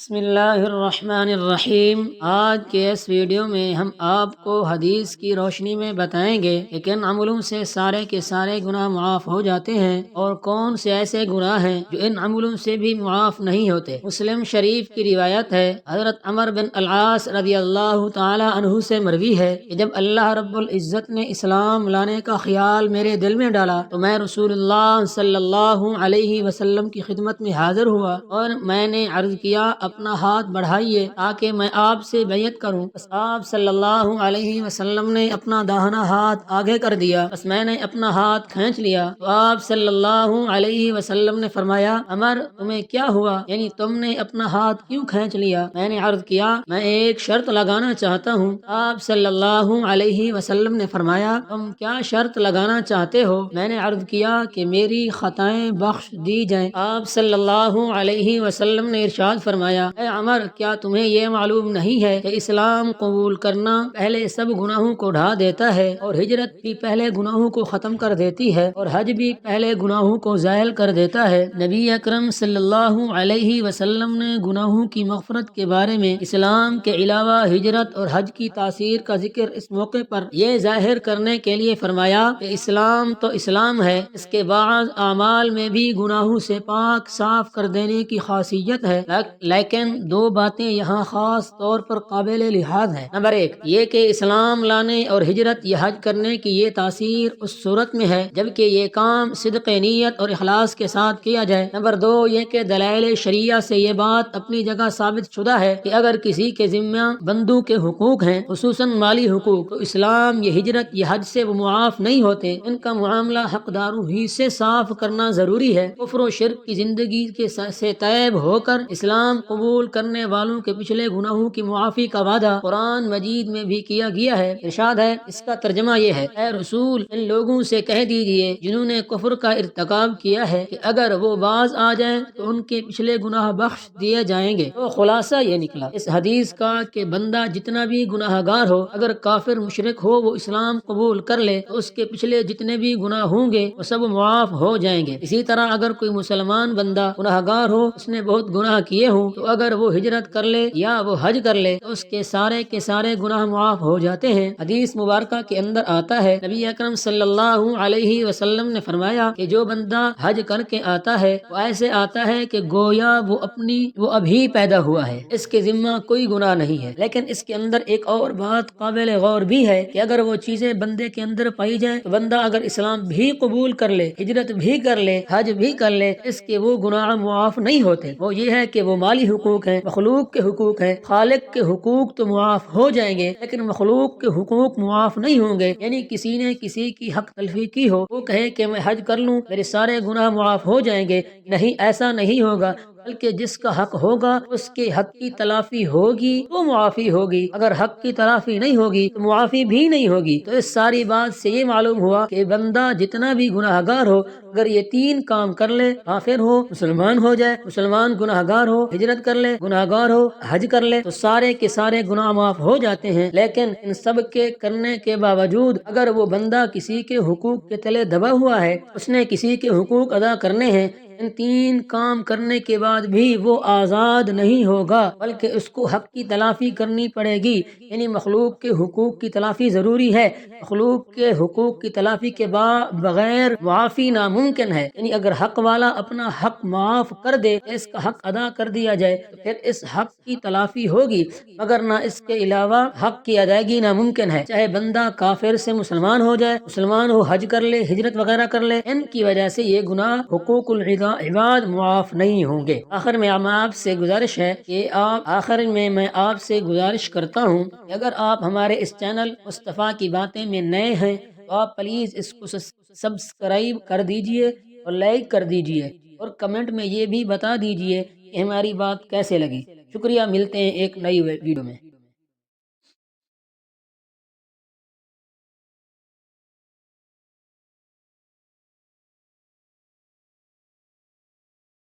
بسم اللہ الرحمن الرحیم۔ آج کے اس ویڈیو میں ہم آپ کو حدیث کی روشنی میں بتائیں گے کہ کن عملوں سے سارے کے سارے گناہ معاف ہو جاتے ہیں اور کون سے ایسے گناہ ہیں جو ان عملوں سے بھی معاف نہیں ہوتے۔ مسلم شریف کی روایت ہے، حضرت عمر بن العاص رضی اللہ تعالی عنہ سے مروی ہے کہ جب اللہ رب العزت نے اسلام لانے کا خیال میرے دل میں ڈالا تو میں رسول اللہ صلی اللہ علیہ وسلم کی خدمت میں حاضر ہوا اور میں نے عرض کیا، اپنا ہاتھ بڑھائیے تاکہ میں آپ سے بیعت کروں۔ بس آپ صلی اللہ علیہ وسلم نے اپنا داہنا ہاتھ آگے کر دیا، بس میں نے اپنا ہاتھ کھینچ لیا تو آپ صلی اللہ علیہ وسلم نے فرمایا، عمر تمہیں کیا ہوا؟ یعنی تم نے اپنا ہاتھ کیوں کھینچ لیا؟ میں نے عرض کیا، میں ایک شرط لگانا چاہتا ہوں۔ آپ صلی اللہ علیہ وسلم نے فرمایا، تم کیا شرط لگانا چاہتے ہو؟ میں نے عرض کیا کہ میری خطائیں بخش دی جائیں۔ آپ صلی اللہ علیہ وسلم نے ارشاد فرمایا، اے عمر کیا تمہیں یہ معلوم نہیں ہے کہ اسلام قبول کرنا پہلے سب گناہوں کو ڈھا دیتا ہے اور ہجرت بھی پہلے گناہوں کو ختم کر دیتی ہے اور حج بھی پہلے گناہوں کو زائل کر دیتا ہے۔ نبی اکرم صلی اللہ علیہ وسلم نے گناہوں کی مغفرت کے بارے میں اسلام کے علاوہ ہجرت اور حج کی تاثیر کا ذکر اس موقع پر یہ ظاہر کرنے کے لیے فرمایا کہ اسلام تو اسلام ہے، اس کے بعض اعمال میں بھی گناہوں سے پاک صاف کر دینے کی خاصیت ہے، لیکن دو باتیں یہاں خاص طور پر قابل لحاظ ہیں۔ نمبر ایک یہ کہ اسلام لانے اور ہجرت یا حج کرنے کی یہ تاثیر اس صورت میں ہے جبکہ یہ کام صدق نیت اور اخلاص کے ساتھ کیا جائے۔ نمبر دو یہ کہ دلائل شریعہ سے یہ بات اپنی جگہ ثابت شدہ ہے کہ اگر کسی کے ذمہ بندوں کے حقوق ہیں، خصوصاً مالی حقوق، تو اسلام یا ہجرت یا حج سے وہ معاف نہیں ہوتے۔ ان کا معاملہ حقداروں ہی سے صاف کرنا ضروری ہے۔ کفر و شرک کی زندگی سے طیب ہو کر اسلام قبول کرنے والوں کے پچھلے گناہوں کی معافی کا وعدہ قرآن مجید میں بھی کیا گیا ہے۔ ارشاد ہے، اس کا ترجمہ یہ ہے، اے رسول ان لوگوں سے کہہ دیجئے جنہوں نے کفر کا ارتکاب کیا ہے کہ اگر وہ باز آ جائیں تو ان کے پچھلے گناہ بخش دیے جائیں گے۔ تو خلاصہ یہ نکلا اس حدیث کا کہ بندہ جتنا بھی گناہ گار ہو، اگر کافر مشرک ہو وہ اسلام قبول کر لے تو اس کے پچھلے جتنے بھی گناہ ہوں گے وہ سب معاف ہو جائیں گے۔ اسی طرح اگر کوئی مسلمان بندہ گناہ گار ہو، اس نے بہت گناہ کیے ہوں، تو اگر وہ ہجرت کر لے یا وہ حج کر لے تو اس کے سارے گناہ معاف ہو جاتے ہیں۔ حدیث مبارکہ کے اندر آتا ہے، نبی اکرم صلی اللہ علیہ وسلم نے فرمایا کہ جو بندہ حج کر کے آتا ہے وہ ایسے آتا ہے کہ گویا وہ ابھی پیدا ہوا ہے، اس کے ذمہ کوئی گناہ نہیں ہے۔ لیکن اس کے اندر ایک اور بات قابل غور بھی ہے کہ اگر وہ چیزیں بندے کے اندر پائی جائیں تو بندہ اگر اسلام بھی قبول کر لے، ہجرت بھی کر لے، حج بھی کر لے، اس کے وہ گناہ معاف نہیں ہوتے۔ وہ یہ ہے کہ وہ مالی حقوق ہیں، مخلوق کے حقوق ہیں، خالق کے حقوق تو معاف ہو جائیں گے لیکن مخلوق کے حقوق معاف نہیں ہوں گے۔ یعنی کسی نے کسی کی حق تلفی کی ہو، وہ کہے کہ میں حج کر لوں میرے سارے گناہ معاف ہو جائیں گے، نہیں ایسا نہیں ہوگا، بلکہ جس کا حق ہوگا اس کے حق کی تلافی ہوگی تو معافی ہوگی، اگر حق کی تلافی نہیں ہوگی تو معافی بھی نہیں ہوگی۔ تو اس ساری بات سے یہ معلوم ہوا کہ بندہ جتنا بھی گناہ گار ہو، اگر یہ تین کام کر لے، کافر ہو، مسلمان ہو جائے، مسلمان گناہ گار ہو، ہجرت کر لے، گناہ گار ہو، حج کر لے، تو سارے کے سارے گناہ معاف ہو جاتے ہیں۔ لیکن ان سب کے کرنے کے باوجود اگر وہ بندہ کسی کے حقوق کے تلے دبا ہوا ہے، اس نے کسی کے حقوق ادا کرنے ہیں، ان تین کام کرنے کے بعد بھی وہ آزاد نہیں ہوگا بلکہ اس کو حق کی تلافی کرنی پڑے گی۔ یعنی مخلوق کے حقوق کی تلافی ضروری ہے، مخلوق کے حقوق کی تلافی کے بغیر معافی ناممکن ہے۔ یعنی اگر حق والا اپنا حق معاف کر دے، اس کا حق ادا کر دیا جائے تو پھر اس حق کی تلافی ہوگی، مگر نہ اس کے علاوہ حق کی ادائیگی ناممکن ہے۔ چاہے بندہ کافر سے مسلمان ہو جائے، مسلمان ہو، حج کر لے، ہجرت وغیرہ کر لے، ان کی وجہ سے یہ گناہ حقوق العباد معاف نہیں ہوں گے۔ آخر میں آپ سے گزارش ہے کہ میں آپ سے گزارش کرتا ہوں کہ اگر آپ ہمارے اس چینل مصطفیٰ کی باتیں میں نئے ہیں تو آپ پلیز اس کو سبسکرائب کر دیجئے اور لائک کر دیجئے اور کمنٹ میں یہ بھی بتا دیجئے کہ ہماری بات کیسے لگی۔ شکریہ، ملتے ہیں ایک نئی ویڈیو میں۔